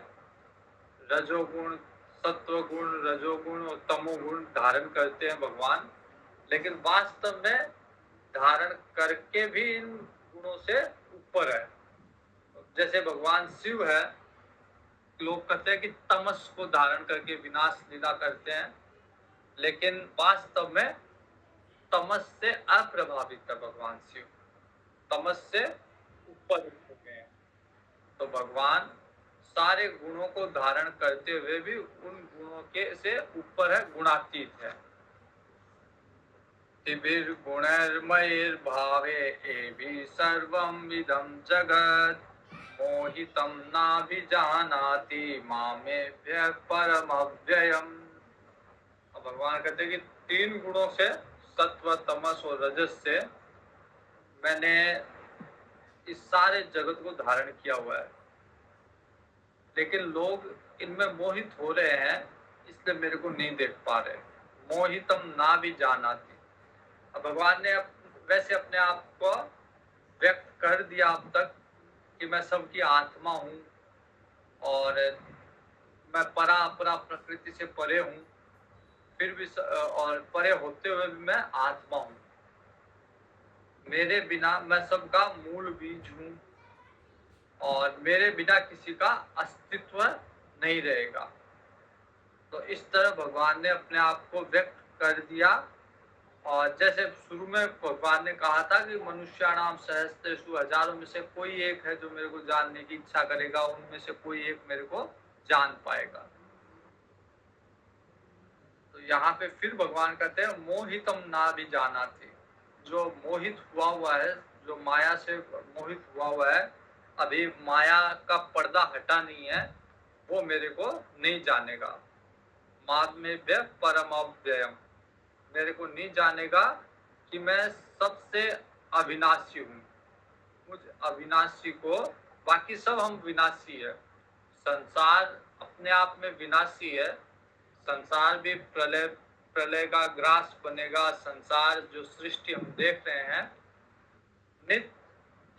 A: रजोगुण सत्वगुण रजोगुण और तमोगुण धारण करते हैं भगवान, लेकिन वास्तव में धारण करके भी इन गुणों से ऊपर है। जैसे भगवान शिव है, लोग कहते हैं कि तमस को धारण करके विनाश लीला करते हैं, लेकिन वास्तव में तमस से अप्रभावित है भगवान शिव, तमस से ऊपर उठ चुके हैं। तो भगवान सारे गुणों को धारण करते हुए भी उन गुणों के से ऊपर है, गुणातीत है। गुणैर्मयैर्भावे एवि सर्वं विदं जगत् मोहितं नाभिजानाति मामेभ्यः परमव्ययम्। अब भगवान कहते हैं कि 3 गुणों से, सत्व तमस और रजस से मैंने इस सारे जगत को धारण किया हुआ है, लेकिन लोग इनमें मोहित हो रहे हैं, इसलिए मेरे को नहीं देख पा रहे। मोहितम ना भी जानाति। अब भगवान ने वैसे अपने आप को व्यक्त कर दिया अब तक कि मैं सबकी आत्मा हूँ और मैं परा अपरा प्रकृति से परे हूँ, फिर भी और परे होते हुए भी मैं आत्मा हूँ। मेरे बिना मैं सबका मूल बीज हूँ और मेरे बिना किसी का अस्तित्व नहीं रहेगा। तो इस तरह भगवान ने अपने आप को व्यक्त कर दिया। और जैसे शुरू में भगवान ने कहा था कि मनुष्याणाम सहस्रेषु, हजारों में से कोई एक है जो मेरे को जानने की इच्छा करेगा, उनमें से कोई एक मेरे को जान पाएगा। तो यहाँ पे फिर भगवान कहते हैं मोहितम ना भी जाना थी, जो मोहित हुआ है, जो माया से मोहित हुआ है, अभी माया का पर्दा हटा नहीं है, वो मेरे को नहीं जानेगा। मामेव्य परम अव्ययम, मेरे को नहीं जानेगा कि मैं सबसे अविनाशी हूँ। मुझ अविनाशी को, बाकी सब हम विनाशी है, संसार अपने आप में विनाशी है, संसार भी प्रलय प्रलय का ग्रास बनेगा। संसार जो सृष्टि हम देख रहे हैं नित्य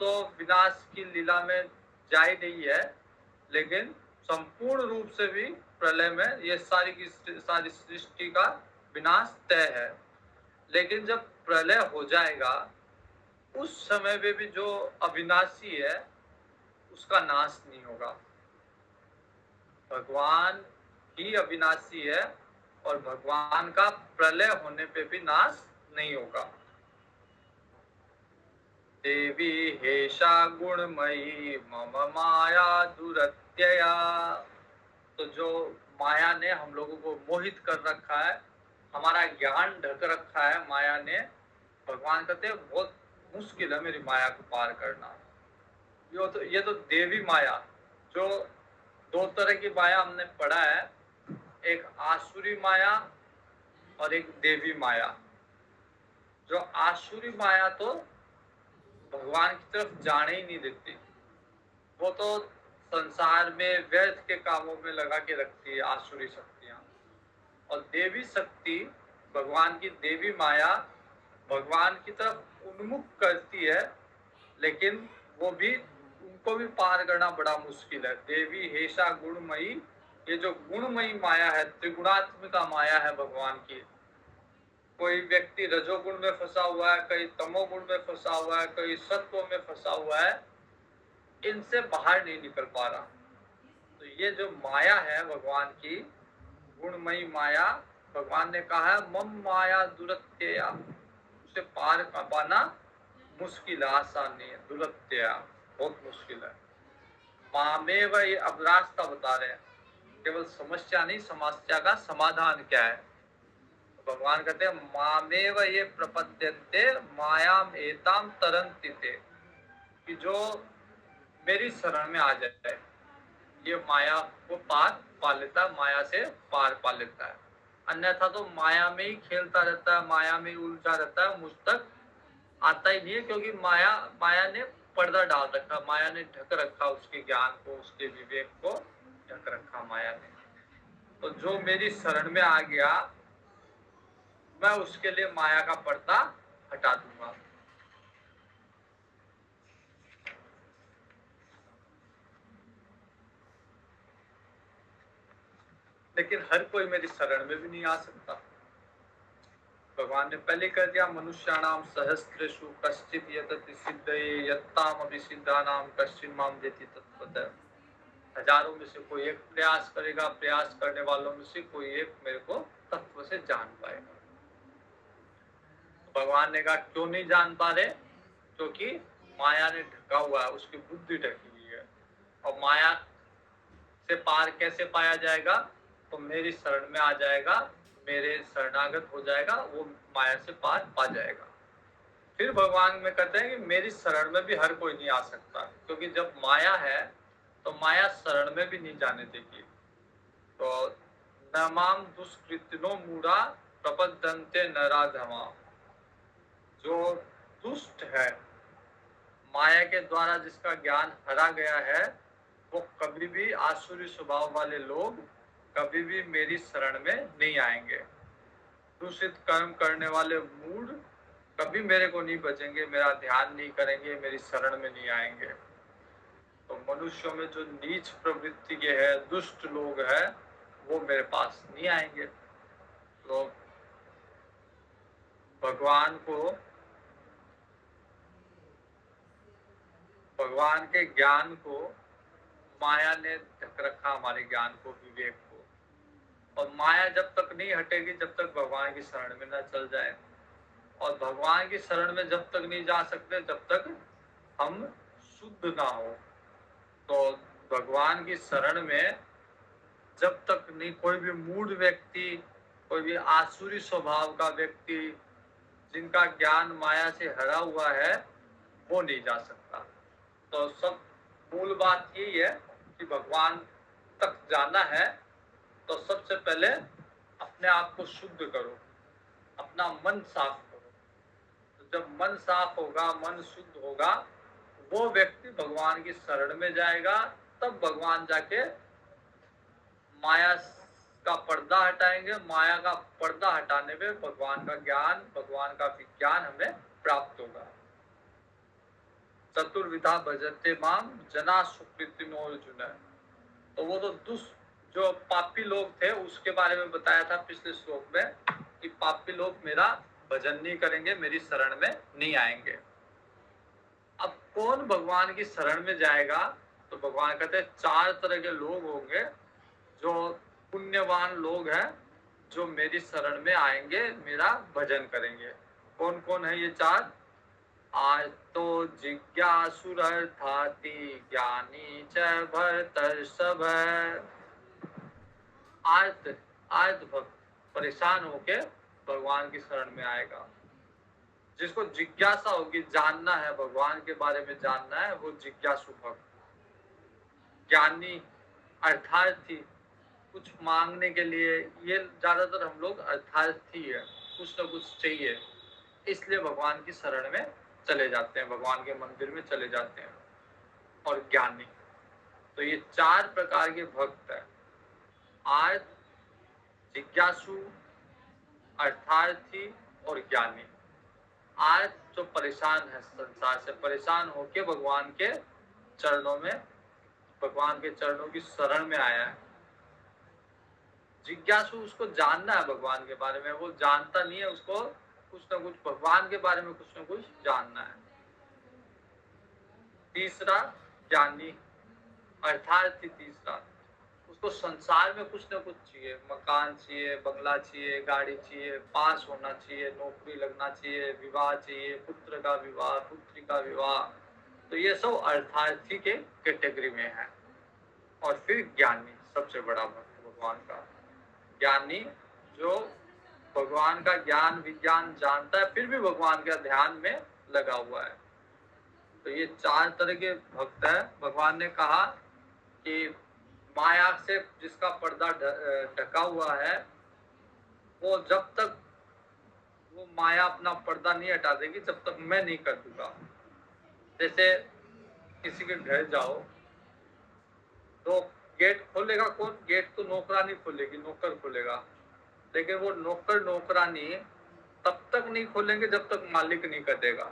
A: तो विनाश की लीला में जा ही नहीं है, लेकिन संपूर्ण रूप से भी प्रलय में ये सारी की सारी सृष्टि का विनाश तय है। लेकिन जब प्रलय हो जाएगा उस समय में भी जो अविनाशी है उसका नाश नहीं होगा। भगवान ही अविनाशी है और भगवान का प्रलय होने पे भी नाश नहीं होगा। देवी हेषा गुणमयी मम माया दुरत्यया, तो जो माया ने हम लोगों को मोहित कर रखा है, हमारा ज्ञान ढक रखा है माया ने, भगवान कहते हैं बहुत मुश्किल है मेरी माया को पार करना। ये तो देवी माया, जो दो तरह की माया हमने पढ़ा है, एक आसुरी माया और एक देवी माया। जो आसुरी माया तो भगवान की तरफ जाने ही नहीं देती, वो तो संसार में व्यर्थ के कामों में लगा के रखती है आसुरी शक्तियां। और देवी शक्ति, भगवान की देवी माया भगवान की तरफ उन्मुख करती है, लेकिन वो भी, उनको भी पार करना बड़ा मुश्किल है। देवी हेषा गुणमयी, ये जो गुणमयी माया है, त्रिगुणात्मिका माया है भगवान की। कोई व्यक्ति रजोगुण में फंसा हुआ है, कोई तमोगुण में फंसा हुआ है, कोई सत्व में फंसा हुआ है, इनसे बाहर नहीं निकल पा रहा। तो ये जो माया है भगवान की गुणमयी माया, भगवान ने कहा है मम माया दुरत्यया, उसे पार पाना मुश्किल है, आसान नहीं है। दुरत्यया बहुत मुश्किल है। मामेव, ये अब रास्ता बता रहे हैं, केवल समस्या नहीं, समस्या का समाधान क्या है। तो भगवान कहते हैं मामेव ये प्रपद्यन्ते मायाम एताम तरन्ति ते, कि जो मेरी शरण में आ जाए ये माया को पार पा लेता है, माया से पार पा लेता है। अन्यथा तो माया में ही खेलता रहता है, माया में ही उलझा रहता है, मुझ तक आता ही नहीं है, क्योंकि माया ने पर्दा डाल रखा, माया ने ढक रखा उसके ज्ञान को, उसके विवेक को ढक रखा माया ने। तो जो मेरी शरण में आ गया, मैं उसके लिए माया का पर्दा हटा दूंगा। लेकिन हर कोई मेरी शरण में भी नहीं आ सकता। भगवान ने पहले कर दिया, मनुष्याणाम सहस्रेषु कश्चित् यतति सिद्धये यत्ताम अपि सिद्धानाम कश्चिन् माम देति तत्त्वतः। हजारों में से कोई एक प्रयास करेगा, प्रयास करने वालों में से कोई एक मेरे को तत्व से जान पाएगा। भगवान ने कहा क्यों नहीं जान पा रहे? क्योंकि माया ने ढका हुआ है, उसकी बुद्धि ढकी हुई है। और माया से पार कैसे पाया जाएगा? तो मेरी शरण में आ जाएगा, मेरे शरणागत हो जाएगा, वो माया से पार पा जाएगा। फिर भगवान में कहते हैं कि मेरी शरण में भी हर कोई नहीं आ सकता, क्योंकि जब माया है तो माया शरण में भी नहीं जाने देगी। तो नमाम दुष्कृतिनो मूढ़ा प्रपद्यन्ते नराधमा, जो दुष्ट है, माया के द्वारा जिसका ज्ञान हरा गया है, वो कभी भी, आसुरी स्वभाव वाले लोग कभी भी मेरी शरण में नहीं आएंगे। दूषित कर्म करने वाले मूढ़ कभी मेरे को नहीं बचेंगे, मेरा ध्यान नहीं करेंगे, मेरी शरण में नहीं आएंगे। तो मनुष्यों में जो नीच प्रवृत्ति के है, दुष्ट लोग हैं, वो मेरे पास नहीं आएंगे। तो भगवान को, भगवान के ज्ञान को माया ने ढक रखा, हमारे ज्ञान को, विवेक को। और माया जब तक नहीं हटेगी जब तक भगवान की शरण में न चल जाए, और भगवान की शरण में जब तक नहीं जा सकते जब तक हम शुद्ध ना हो। तो भगवान की शरण में जब तक नहीं, कोई भी मूढ़ व्यक्ति कोई भी आसुरी स्वभाव का व्यक्ति जिनका ज्ञान माया से हरा हुआ है वो नहीं जा सकता। तो सब मूल बात यही है कि भगवान तक जाना है तो सबसे पहले अपने आप को शुद्ध करो, अपना मन साफ करो। तो जब मन साफ होगा, मन शुद्ध होगा, वो व्यक्ति भगवान की शरण में जाएगा, तब भगवान जाके माया का पर्दा हटाएंगे। माया का पर्दा हटाने में भगवान का ज्ञान, भगवान का विज्ञान हमें प्राप्त होगा। चतुर्विधा भजते माम जना सुकृतिनो अर्जुन। तो वो तो जो पापी लोग थे उसके बारे में बताया था पिछले श्लोक में कि पापी लोग मेरा भजन नहीं करेंगे, मेरी शरण में नहीं आएंगे। अब कौन भगवान की शरण में जाएगा? तो भगवान कहते हैं 4 तरह के लोग होंगे जो पुण्यवान लोग हैं, जो मेरी शरण में आएंगे, मेरा भजन करेंगे। कौन कौन है ये 4? आज तो जिज्ञासुरर्थाति ज्ञानी च भरतर्षभ। आर्त भक्त परेशान होके भगवान की शरण में आएगा। जिसको जिज्ञासा होगी, जानना है, भगवान के बारे में जानना है, वो जिज्ञासु भक्त। ज्ञानी अर्थार्थी, कुछ मांगने के लिए, ये ज्यादातर हम लोग अर्थार्थी है, कुछ न कुछ चाहिए, इसलिए भगवान की शरण में चले जाते हैं, भगवान के मंदिर में चले जाते हैं। और ज्ञानी, तो ये 4 प्रकार के भक्त है। आर्त, जिज्ञासु, अर्थार्थी और ज्ञानी। आर्त जो परेशान है, संसार से परेशान होके भगवान के चरणों में, भगवान के चरणों की शरण में आया है। जिज्ञासु, उसको जानना है भगवान के बारे में, वो जानता नहीं है, उसको कुछ न कुछ भगवान के बारे में कुछ न कुछ जानना है। तीसरा ज्ञानी, अर्थार्थी तीसरा, उसको संसार में कुछ न कुछ चाहिए, मकान चाहिए, बंगला चाहिए, गाड़ी चाहिए, पास होना चाहिए, नौकरी लगना चाहिए, विवाह चाहिए, पुत्र का विवाह, पुत्री का विवाह। तो ये सब अर्थार्थी के कैटेगरी में है। और फिर ज्ञानी, सबसे बड़ा भक्त भगवान का। ज्ञानी जो भगवान का ज्ञान विज्ञान जानता है, फिर भी भगवान का ध्यान में लगा हुआ है। तो ये 4 तरह के भक्त है। भगवान ने कहा कि माया से जिसका पर्दा ढका हुआ है, वो जब तक वो माया अपना पर्दा नहीं हटा देगी, जब तक मैं नहीं कर दूंगा। जैसे किसी के घर जाओ तो गेट खोलेगा कौन? गेट तो नौकरानी खोलेगी, नौकर खोलेगा। लेकिन वो नौकर नौकरानी तब तक नहीं खोलेंगे जब तक मालिक नहीं कर देगा।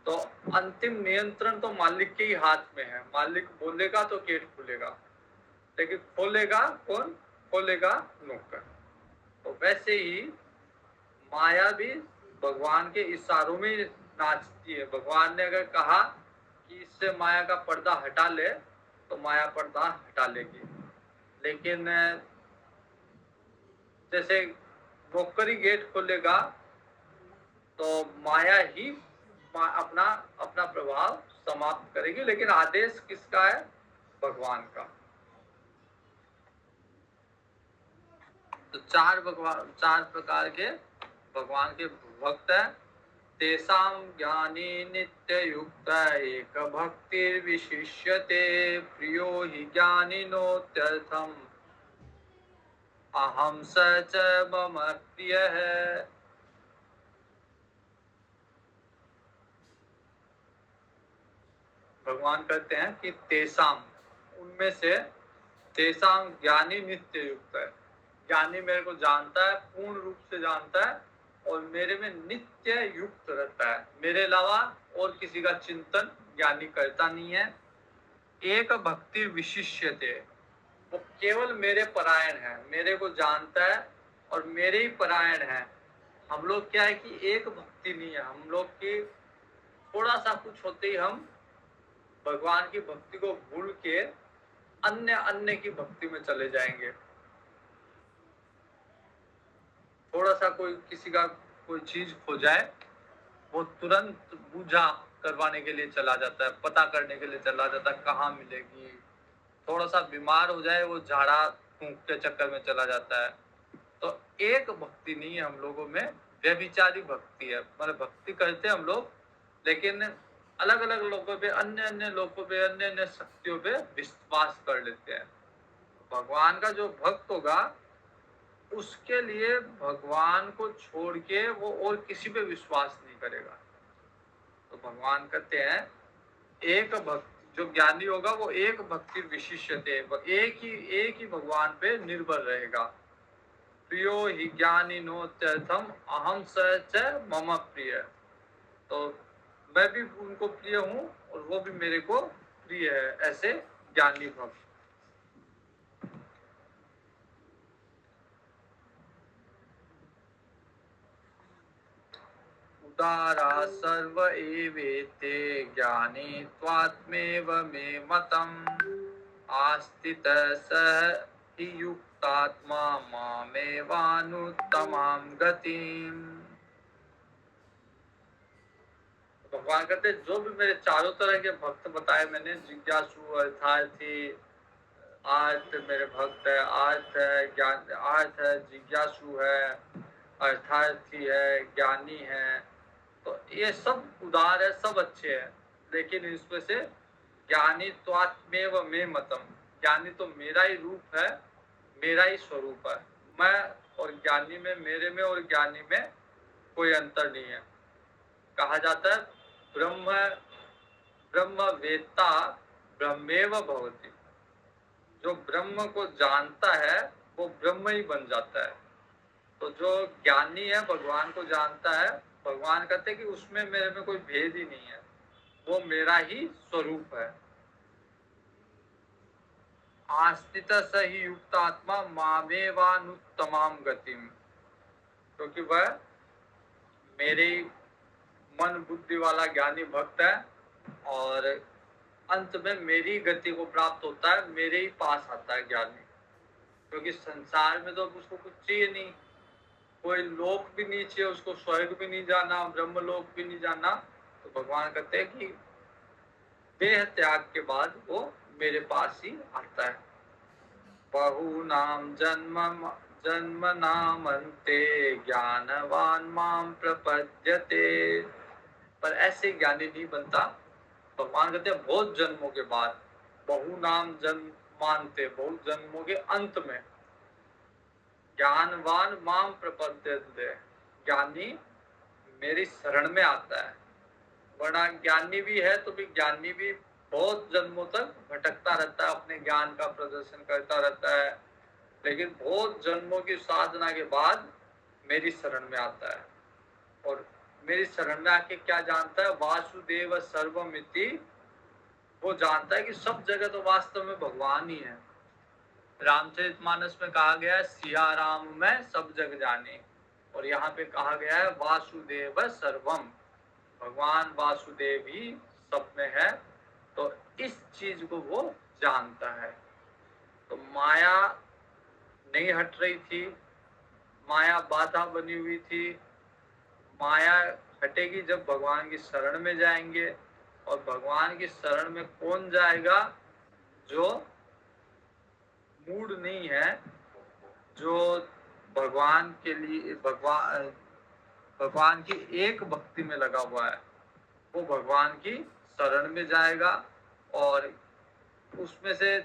A: तो अंतिम नियंत्रण तो मालिक के ही हाथ में है। मालिक बोलेगा तो गेट खुलेगा, लेकिन खोलेगा कौन? खोलेगा नौकर। तो वैसे ही माया भी भगवान के इशारों में नाचती है। भगवान ने अगर कहा कि इससे माया का पर्दा हटा ले, तो माया पर्दा हटा लेगी। लेकिन जैसे नौकरी गेट खोलेगा तो माया ही अपना अपना प्रभाव समाप्त करेगी, लेकिन आदेश किसका है? भगवान का। तो 4 प्रकार के भगवान के भक्त है। तेषां ज्ञानी नित्य युक्त एक भक्ति विशिष्यते प्रियो हि ज्ञानिनोत्यर्थम अहम स च मम प्रियः। भगवान कहते हैं कि तेषाम, उनमें से, तेषाम ज्ञानी नित्य युक्त है। ज्ञानी मेरे को जानता है, पूर्ण रूप से जानता है और मेरे में नित्य युक्त रहता है। मेरे अलावा और किसी का चिंतन ज्ञानी करता नहीं है। एक भक्ति विशिष्यते, वो केवल मेरे परायण है, मेरे को जानता है और मेरे ही परायण है। हम लोग क्या है कि एक भक्ति नहीं है, हम लोग की थोड़ा सा कुछ होते ही हम भगवान की भक्ति को भूल के अन्य की भक्ति में चले जाएंगे। थोड़ा सा कोई किसी का कोई चीज खो जाए, वो तुरंत पूजा करवाने के लिए चला जाता है, पता करने के लिए चला जाता है कहाँ मिलेगी। थोड़ा सा बीमार हो जाए, वो झाड़ा फूंक के चक्कर में चला जाता है। तो एक भक्ति नहीं है हम लोगों में, व्यभिचारी भक्ति है। मतलब भक्ति करते हैं हम लोग, लेकिन अलग अलग लोगों पे, अन्य अन्य लोगों पे, अन्य अन्य शक्तियों पे विश्वास कर लेते हैं। भगवान का जो भक्त होगा उसके लिए भगवान को छोड़ के वो और किसी पे विश्वास नहीं करेगा। तो भगवान कहते हैं एक भक्त जो ज्ञानी होगा वो एक भक्ति विशिष्यते, एक ही भगवान पे निर्भर रहेगा। प्रियो ही ज्ञानी नो तीर्थम अहम स मम प्रिय। तो मैं भी उनको प्रिय हूँ और वो भी मेरे को प्रिय है, ऐसे ज्ञानी भक्त। उदारा सर्व एवेते ज्ञानी त्वात्मेव मे मतम् आस्थितः सः हि युक्तात्मा मामेवानुत्तमां गतिम्। भगवान कहते जो भी मेरे चारों तरह के भक्त बताए मैंने, जिज्ञासु, अर्थार्थी, आर्थ मेरे भक्त है, आर्थ है, ज्ञान आर्थ है, जिज्ञासु है, अर्थार्थी है, ज्ञानी है, तो ये सब उदार है, सब अच्छे हैं। लेकिन इसमें से ज्ञानी त्वात्मेव मे मतम, ज्ञानी तो मेरा ही रूप है, मेरा ही स्वरूप है। मैं और ज्ञानी में, मेरे में और ज्ञानी में कोई अंतर नहीं है। कहा जाता है ब्रह्म ब्रह्म वेत्ता ब्रह्मेव भवति। जो ब्रह्म को जानता है वो ब्रह्म ही बन जाता है। तो जो ज्ञानी है भगवान को जानता है, भगवान कहते हैं कि उसमें मेरे में कोई भेद ही नहीं है, वो मेरा ही स्वरूप है। आस्थित सही युक्त आत्मा मामेवानुत्तमाम गतिम, क्योंकि वह मेरे मन बुद्धि वाला ज्ञानी भक्त है और अंत में मेरी गति को प्राप्त होता है, मेरे ही पास आता है ज्ञानी। क्योंकि संसार में तो उसको कुछ चाहिए नहीं, कोई लोक भी नहीं चाहिए उसको, स्वर्ग भी नहीं जाना, ब्रह्म लोक भी नहीं जाना। तो भगवान कहते हैं कि देह त्याग के बाद वो मेरे पास ही आता है। बहुनाम जन्म नामन्ते ज्ञानवान माम प्रपद्यते। पर ऐसे ज्ञानी नहीं बनता। भगवान कहते हैं बहुत जन्मों के बाद, बहुनाम जन्म मानते, बहुत जन्मों के अंत में, ज्ञानवान माम प्रपद्यते, ज्ञानी मेरी शरण में आता है। वरना ज्ञानी भी है तो भी ज्ञानी भी बहुत जन्मों तक भटकता रहता है, अपने ज्ञान का प्रदर्शन करता रहता है, लेकिन बहुत जन्मों की साधना के बाद मेरी शरण में आता है। और मेरी शरण में आके क्या जानता है, वासुदेव सर्वमिति, वो जानता है कि सब जगह तो वास्तव में भगवान ही है। रामचरितमानस में कहा गया है सिया राम में सब जग जाने, और यहाँ पे कहा गया है वासुदेव सर्वम, भगवान वासुदेव ही सब में है। तो इस चीज को वो जानता है। तो माया नहीं हट रही थी, माया बाधा बनी हुई थी। माया हटेगी जब भगवान की शरण में जाएंगे। और भगवान की शरण में कौन जाएगा, जो मूड नहीं है, जो भगवान के लिए भगवान की एक भक्ति में लगा हुआ है, वो भगवान की शरण में जाएगा। और उसमें से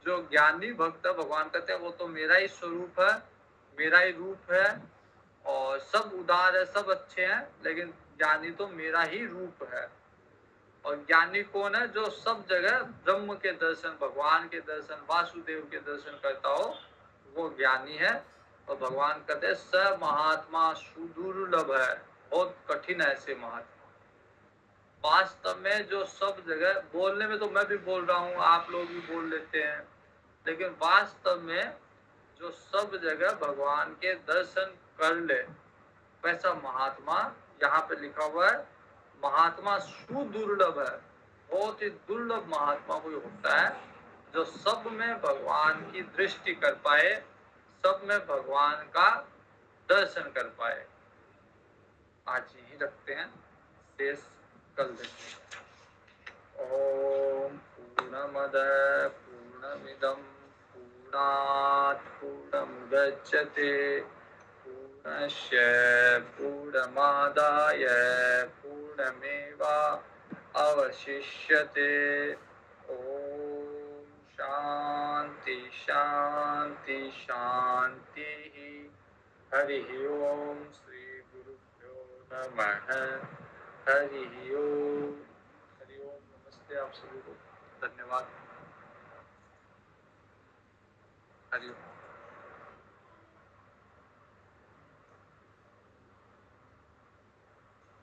A: जो ज्ञानी भक्त है, भगवान कहते हैं वो तो मेरा ही स्वरूप है, मेरा ही रूप है, और सब उदार है, सब अच्छे हैं, लेकिन ज्ञानी तो मेरा ही रूप है। और ज्ञानी कौन है, जो सब जगह ब्रह्म के दर्शन, भगवान के दर्शन, वासुदेव के दर्शन करता हो, वो ज्ञानी है। और भगवान कहते हैं स महात्मा सुदुर्लभ है, बहुत कठिन है ऐसे महात्मा। वास्तव में जो सब जगह, बोलने में तो मैं भी बोल रहा हूँ, आप लोग भी बोल लेते हैं, लेकिन वास्तव में जो सब जगह भगवान के दर्शन कर ले, वैसा महात्मा यहाँ पे लिखा हुआ है, महात्मा सुदुर्लभ है, बहुत ही दुर्लभ महात्मा कोई होता है जो सब में भगवान की दृष्टि कर पाए, सब में भगवान का दर्शन कर पाए। आज यही रखते हैं, शेष कल देखें। ओम पूर्णमद पूर्णमिदं पूर्णात् पूर्णमुदच्यते पूर्णस्य पूर्णमादाय पूर्णमेवा अवशिष्यते। ओम शांति शांति शांति। हरि ओम श्री गुरुभ्यो नमः। हरि ओम। हरि ओम। नमस्ते आप सभी को। धन्यवाद। हरि ओम।